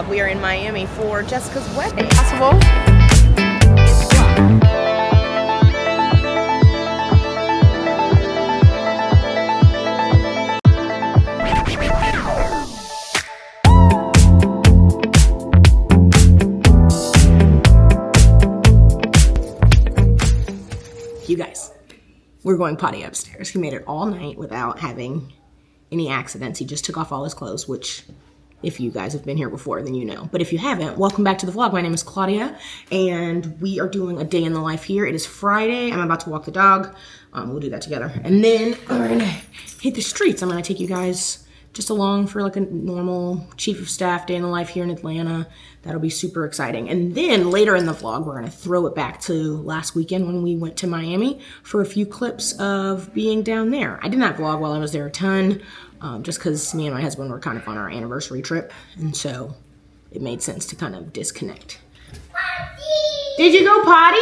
We are in Miami for Jessica's wedding. Possible. You guys, we're going potty upstairs. He made it all night without having any accidents. He just took off all his clothes, which if you guys have been here before, then you know. But if you haven't, welcome back to the vlog. My name is Claudia, and we are doing a day in the life here. It is Friday. I'm about to walk the dog. We'll do that together. And then we're gonna hit the streets. I'm gonna take you guys just along for like a normal chief of staff day in the life here in Atlanta. That'll be super exciting. And then later in the vlog, we're gonna throw it back to last weekend when we went to Miami for a few clips of being down there. I did not vlog while I was there a ton, just because me and my husband were kind of on our anniversary trip. And so it made sense to kind of disconnect. Potty! Did you go potty?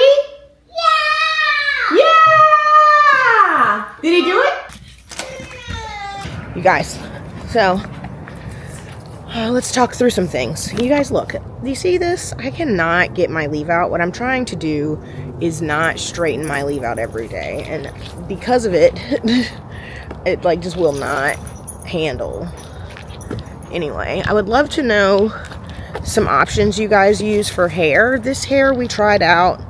Yeah! Yeah! Did he do it? You guys, so let's talk through some things. You guys look, do you see this? I cannot get my leave out. What I'm trying to do is not straighten my leave out every day. And because of it, it like just will not handle. Anyway, I would love to know some options you guys use for hair. This hair we tried out.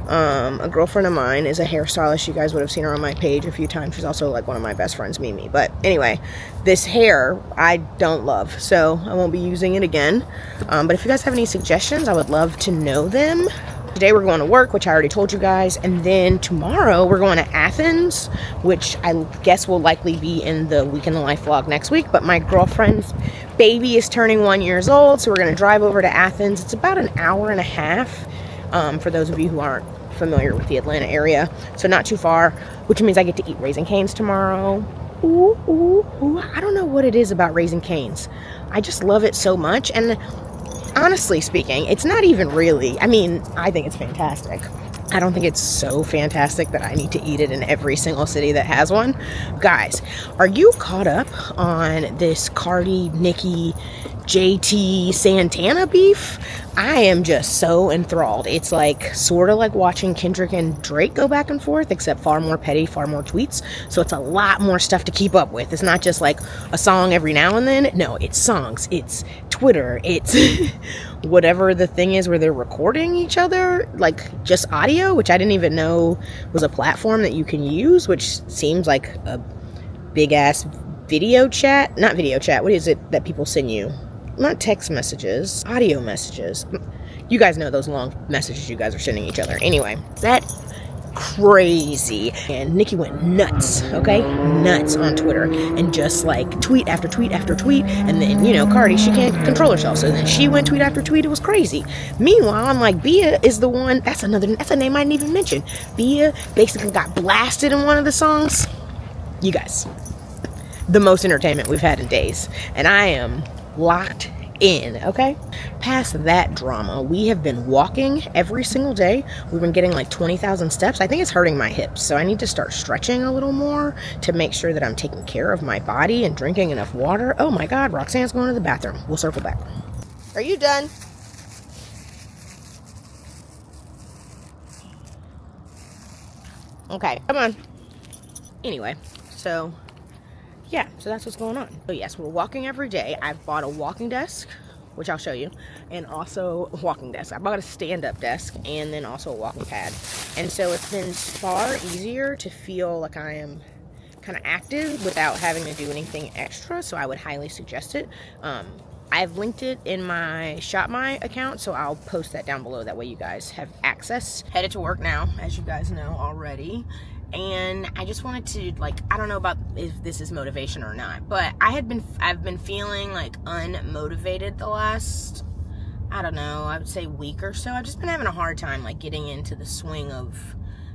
A girlfriend of mine is a hairstylist. You guys would have seen her on my page a few times. She's also like one of my best friends, Mimi. But anyway, this hair I don't love, so I won't be using it again. But if you guys have any suggestions, I would love to know them. Today we're going to work, which I already told you guys, and then tomorrow we're going to Athens, which I guess will likely be in the Week in the Life vlog next week. But my girlfriend's baby is turning 1 year old, so we're going to drive over to Athens. It's about an hour and a half, for those of you who aren't familiar with the Atlanta area, so not too far, which means I get to eat Raising Cane's tomorrow. Ooh, ooh, ooh. I don't know what it is about Raising Cane's. I just love it so much, and honestly speaking, it's not even really, I mean, I think it's fantastic. I don't think it's so fantastic that I need to eat it in every single city that has one. Guys, are you caught up on this Cardi, Nicki, JT, Santana beef? I am just so enthralled. It's like sort of like watching Kendrick and Drake go back and forth, except far more petty, far more tweets. So it's a lot more stuff to keep up with. It's not just like a song every now and then. No, it's songs, it's Twitter, it's whatever the thing is where they're recording each other, like just audio, which I didn't even know was a platform that you can use, which seems like a big ass video chat. Not video chat, what is it that people send you? Not text messages, audio messages. You guys know those long messages you guys are sending each other. Anyway, that crazy. And Nicki went nuts, okay? Nuts on Twitter. And just like tweet after tweet after tweet. And then, you know, Cardi, she can't control herself. So then she went tweet after tweet. It was crazy. Meanwhile, I'm like, Bia is the one, that's a name I didn't even mention. Bia basically got blasted in one of the songs. You guys, the most entertainment we've had in days. And I am locked in, okay? Past that drama, we have been walking every single day. We've been getting like 20,000 steps. I think it's hurting my hips, so I need to start stretching a little more to make sure that I'm taking care of my body and drinking enough water. Oh my God, Roxanne's going to the bathroom. We'll circle back. Are you done? Okay, come on. Anyway, so yeah, so that's what's going on. So yes, we're walking every day. I've bought a walking desk, which I'll show you, and also a walking desk. I bought a stand-up desk and then also a walking pad. And so it's been far easier to feel like I am kind of active without having to do anything extra, so I would highly suggest it. I've linked it in my Shop My account, so I'll post that down below. That way you guys have access. Headed to work now, as you guys know already. And I just wanted to, like, I don't know about if this is motivation or not, but I've been feeling like unmotivated the last, I don't know, I would say week or so. I've just been having a hard time like getting into the swing of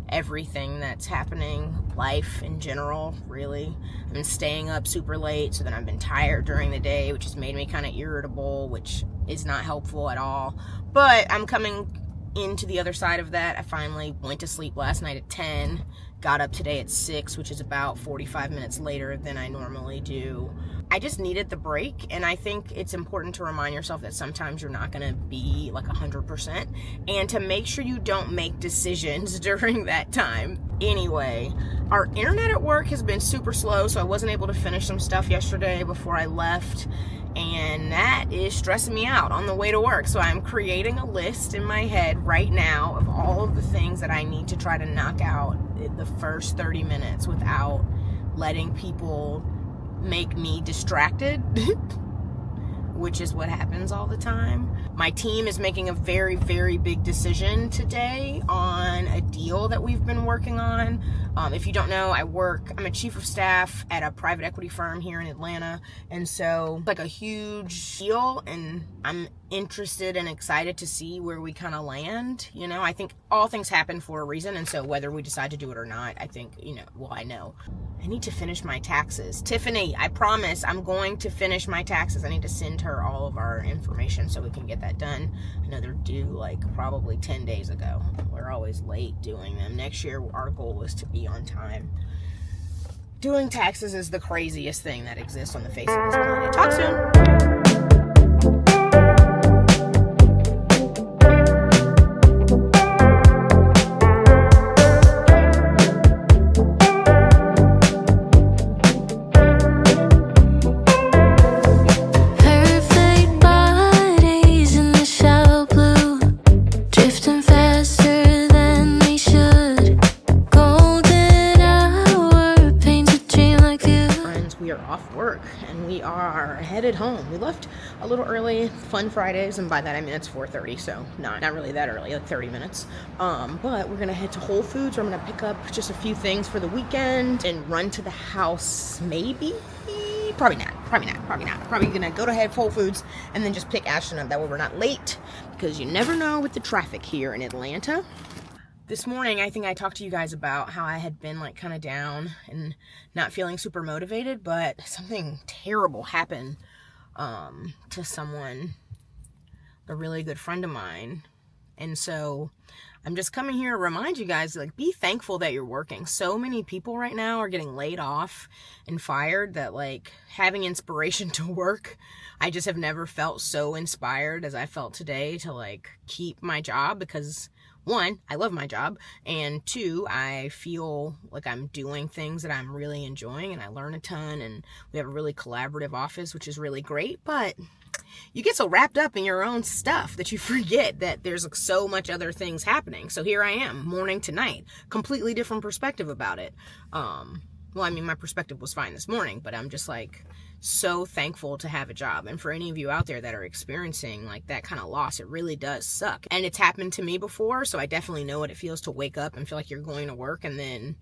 everything that's happening, life in general, really. I've been staying up super late, so then I've been tired during the day, which has made me kind of irritable, which is not helpful at all. But I'm coming into the other side of that. I finally went to sleep last night at 10, got up today at 6, which is about 45 minutes later than I normally do. I just needed the break, and I think it's important to remind yourself that sometimes you're not going to be like 100%, and to make sure you don't make decisions during that time. Anyway, our internet at work has been super slow, so I wasn't able to finish some stuff yesterday before I left, and that is stressing me out on the way to work. So I'm creating a list in my head right now of all of the things that I need to try to knock out in the first 30 minutes without letting people make me distracted, which is what happens all the time. My team is making a very, very big decision today on a deal that we've been working on. If you don't know, I'm a chief of staff at a private equity firm here in Atlanta, and so like a huge deal, and I'm interested and excited to see where we kind of land. You know, I think all things happen for a reason, and so whether we decide to do it or not, I think, I know. I need to finish my taxes. Tiffany, I promise I'm going to finish my taxes. I need to send her all of our information so we can get that done. I know they're due like probably 10 days ago. We're always late doing them. Next year, our goal is to be on time. Doing taxes is the craziest thing that exists on the face of this planet. Talk soon. Headed home. We left a little early, fun Fridays, and by that I mean it's 4:30, so not really that early, like 30 minutes. But we're gonna head to Whole Foods. I'm gonna pick up just a few things for the weekend and run to the house. Maybe, probably not. Probably gonna go to Whole Foods and then just pick Ashton up. That way we're not late, because you never know with the traffic here in Atlanta. This morning, I think I talked to you guys about how I had been like kind of down and not feeling super motivated, but something terrible happened to someone, a really good friend of mine. And so I'm just coming here to remind you guys, like, be thankful that you're working. So many people right now are getting laid off and fired that, like, having inspiration to work, I just have never felt so inspired as I felt today to, like, keep my job, because one, I love my job, and two, I feel like I'm doing things that I'm really enjoying, and I learn a ton, and we have a really collaborative office, which is really great. But you get so wrapped up in your own stuff that you forget that there's so much other things happening. So here I am, morning to night, completely different perspective about it. Well, I mean, my perspective was fine this morning, but I'm just like so thankful to have a job. And for any of you out there that are experiencing like that kind of loss, it really does suck. And it's happened to me before, so I definitely know what it feels to wake up and feel like you're going to work, and then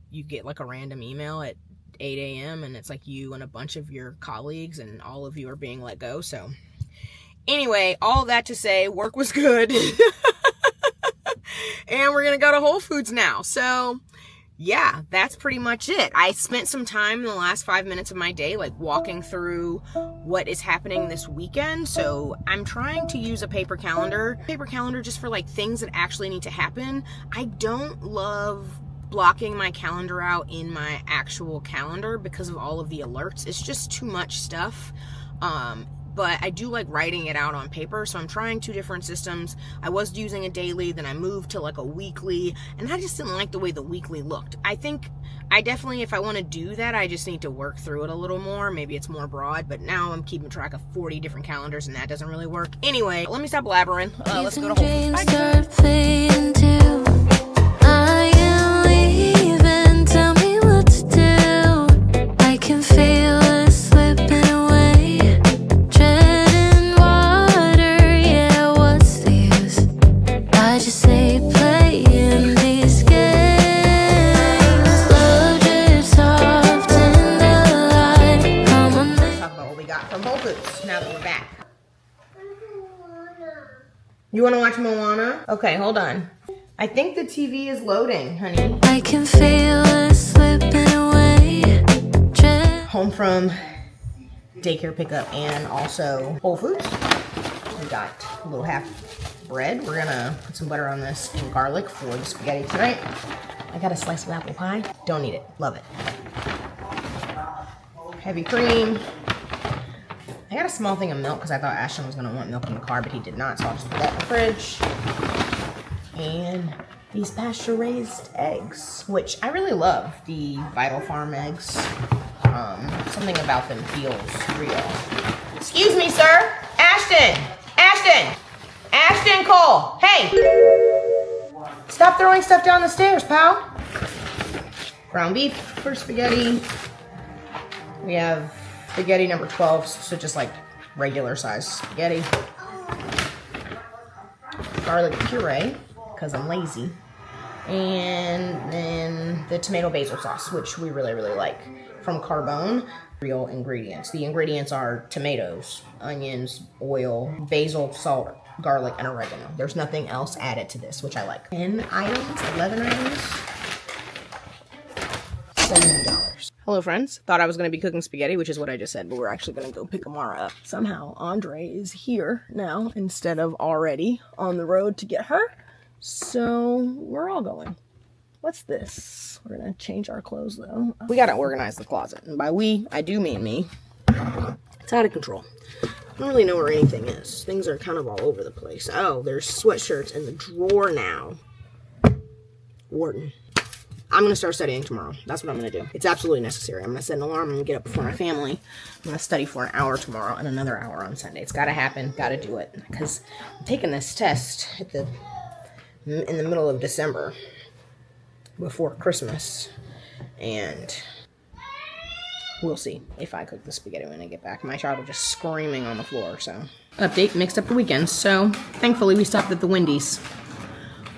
you get like a random email at 8 a.m. and it's like you and a bunch of your colleagues and all of you are being let go. So anyway, all that to say, work was good. And we're gonna go to Whole Foods now. So yeah, that's pretty much it. I spent some time in the last 5 minutes of my day like walking through what is happening this weekend. So I'm trying to use a paper calendar just for like things that actually need to happen. I don't love blocking my calendar out in my actual calendar because of all of the alerts. It's just too much stuff. But I do like writing it out on paper, so I'm trying 2 different systems. I was using a daily, then I moved to like a weekly, and I just didn't like the way the weekly looked. I think I definitely, if I want to do that, I just need to work through it a little more. Maybe it's more broad, but now I'm keeping track of 40 different calendars, and that doesn't really work. Anyway, let me stop blabbering. Let's go to Whole Foods. I am leaving, tell me what to do. I can feel it slipping away. Treading water, yeah, what's the use? I just say playing these games. Love drifts soft in the light. Come on. Let's talk about what we got from Whole Foods now that we're back. You want to watch Moana? Okay, hold on. I think the TV is loading, honey. I can feel it slipping away. Home from daycare pickup and also Whole Foods. We got a little half bread. We're gonna put some butter on this and garlic for the spaghetti tonight. I got a slice of apple pie. Don't need it. Love it. Heavy cream. I got a small thing of milk because I thought Ashton was going to want milk in the car, but he did not, so I'll just put that in the fridge. And these pasture-raised eggs, which I really love, the Vital Farm eggs. Something about them feels real. Excuse me, sir. Ashton! Ashton! Ashton Cole! Hey! Stop throwing stuff down the stairs, pal. Ground beef for spaghetti. We have spaghetti number 12, so just like regular size spaghetti. Garlic puree, because I'm lazy. And then the tomato basil sauce, which we really, really like. From Carbone. Real ingredients. The ingredients are tomatoes, onions, oil, basil, salt, garlic, and oregano. There's nothing else added to this, which I like. 10 items, 11 items, $70. Hello, friends. Thought I was going to be cooking spaghetti, which is what I just said, but we're actually going to go pick Amara up. Somehow, Andre is here now instead of already on the road to get her. So, we're all going. What's this? We're going to change our clothes, though. We got to organize the closet. And by we, I do mean me. It's out of control. I don't really know where anything is. Things are kind of all over the place. Oh, there's sweatshirts in the drawer now. Wharton. I'm going to start studying tomorrow. That's what I'm going to do. It's absolutely necessary. I'm going to set an alarm. I'm going to get up before my family. I'm going to study for an hour tomorrow and another hour on Sunday. It's got to happen. Got to do it. Because I'm taking this test in the middle of December before Christmas. And we'll see if I cook the spaghetti when I get back. My child was just screaming on the floor, so. Update, mixed up the weekends. So, thankfully, we stopped at the Wendy's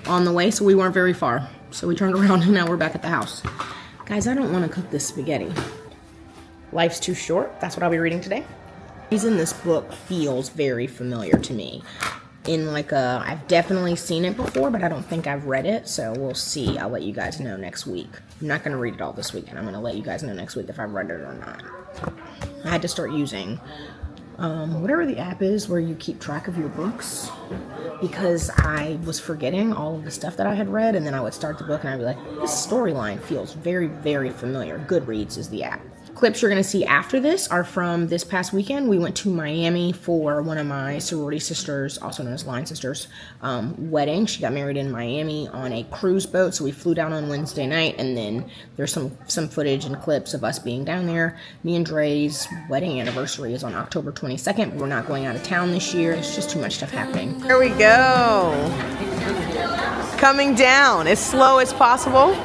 on the way, so we weren't very far. So we turned around and now we're back at the house. Guys, I don't want to cook this spaghetti. Life's too short. That's what I'll be reading today. The reason this book feels very familiar to me. I've definitely seen it before, but I don't think I've read it. So we'll see. I'll let you guys know next week. I'm not going to read it all this weekend. I'm going to let you guys know next week if I've read it or not. I had to start using whatever the app is where you keep track of your books, because I was forgetting all of the stuff that I had read, and then I would start the book and I'd be like, this storyline feels very, very familiar. Goodreads is the app. Clips you're going to see after this are from this past weekend. We went to Miami for one of my sorority sisters, also known as line sisters, wedding. She got married in Miami on a cruise boat, so we flew down on Wednesday night, and then there's some footage and clips of us being down there. Me and Dre's wedding anniversary is on October 22nd. We're not going out of town this year. It's just too much stuff happening. There we go. Coming down as slow as possible.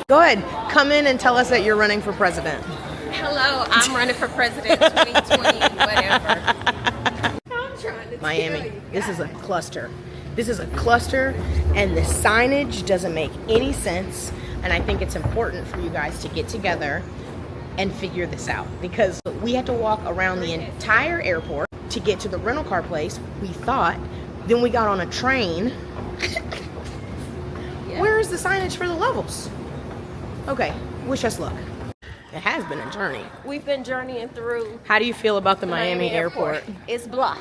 Go ahead. Come in and tell us that you're running for president. Hello, I'm running for president 2020, whatever. I'm trying to Miami. This is a cluster. This is a cluster, and the signage doesn't make any sense. And I think it's important for you guys to get together and figure this out, because we had to walk around the entire airport to get to the rental car place, we thought. Then we got on a train. Yeah. Where is the signage for the levels? Okay, wish us luck. It has been a journey. We've been journeying through. How do you feel about the Miami airport? It's blah.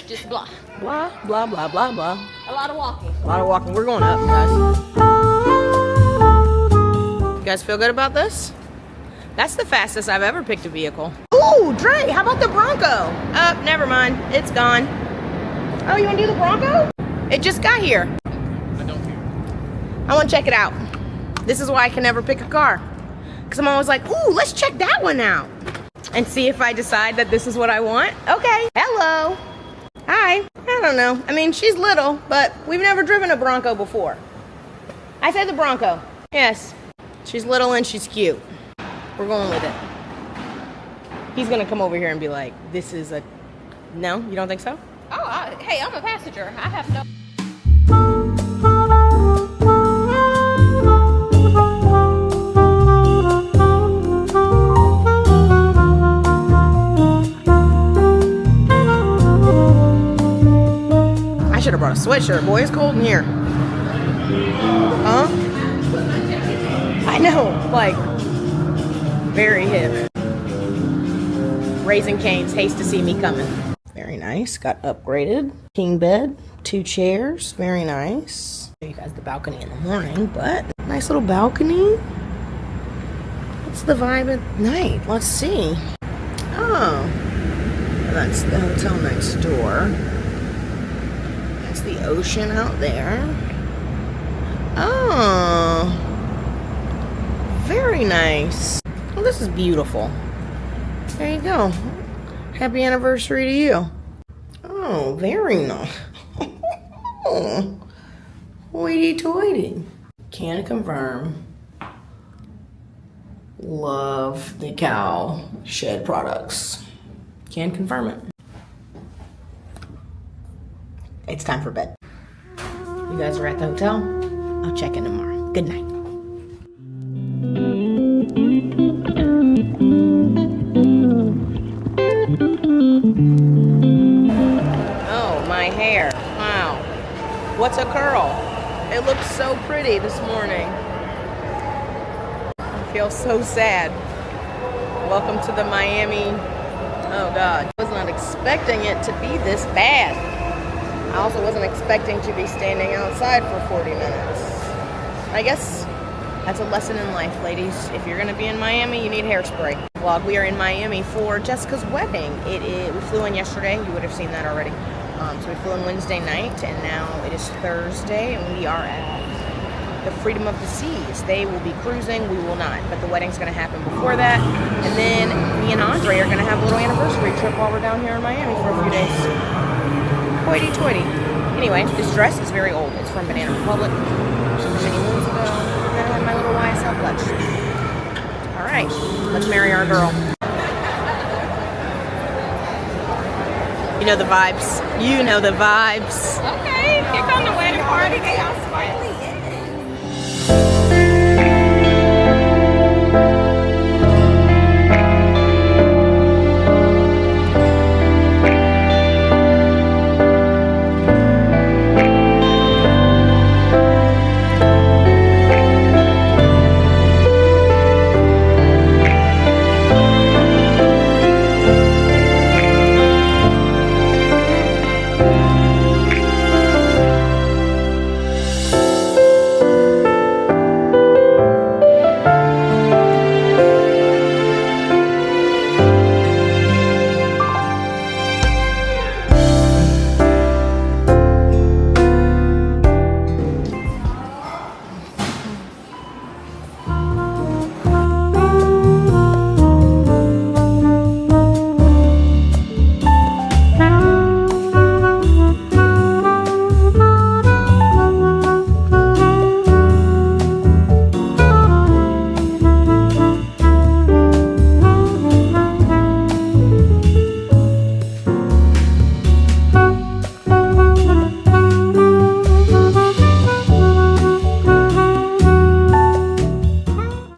Just blah. Blah, blah, blah, blah, blah. A lot of walking. A lot of walking. We're going up, guys. You guys feel good about this? That's the fastest I've ever picked a vehicle. Ooh, Dre, how about the Bronco? Never mind. It's gone. Oh, you want to do the Bronco? It just got here. I don't care. I want to check it out. This is why I can never pick a car. Because I'm always like, ooh, let's check that one out. And see if I decide that this is what I want. Okay. Hello. Hi. I don't know. I mean, she's little, but we've never driven a Bronco before. I said the Bronco. Yes. She's little and she's cute. We're going with it. He's going to come over here and be like, this is a... No? You don't think so? Oh, hey, I'm a passenger. I have no... I should have brought a sweatshirt. Boy, it's cold in here. Huh? I know, like, very hip. Raising Cane's, hates to see me coming. Very nice. Got upgraded. King bed, 2 chairs. Very nice. Show you guys the balcony in the morning, but nice little balcony. What's the vibe at night? Let's see. Oh, That's the hotel next door. That's the ocean out there. Oh, very nice. Well, this is beautiful. There you go. Happy anniversary to you. Oh, very nice. Hoity-toity. Can confirm. Love the cow shed products. Can confirm it. It's time for bed. You guys are at the hotel. I'll check in tomorrow. Good night. Oh, my hair. Wow. What's a curl? It looks so pretty this morning. I feel so sad. Welcome to the Miami. Oh God. I was not expecting it to be this bad. I also wasn't expecting to be standing outside for 40 minutes. I guess that's a lesson in life, ladies. If you're gonna be in Miami, you need hairspray. Vlog, we are in Miami for Jessica's wedding. We flew in yesterday. You would have seen that already. So we flew in Wednesday night, and now it is Thursday, and we are at the Freedom of the Seas. They will be cruising, we will not, but the wedding's going to happen before that. And then me and Andre are going to have a little anniversary trip while we're down here in Miami for a few days. Hoity-toity. Anyway, this dress is very old. It's from Banana Republic. Many moons ago. And then I have my little YSL clutch. All right, let's marry our girl. You know the vibes. You know the vibes. Okay, here come the wedding party. They all smiling.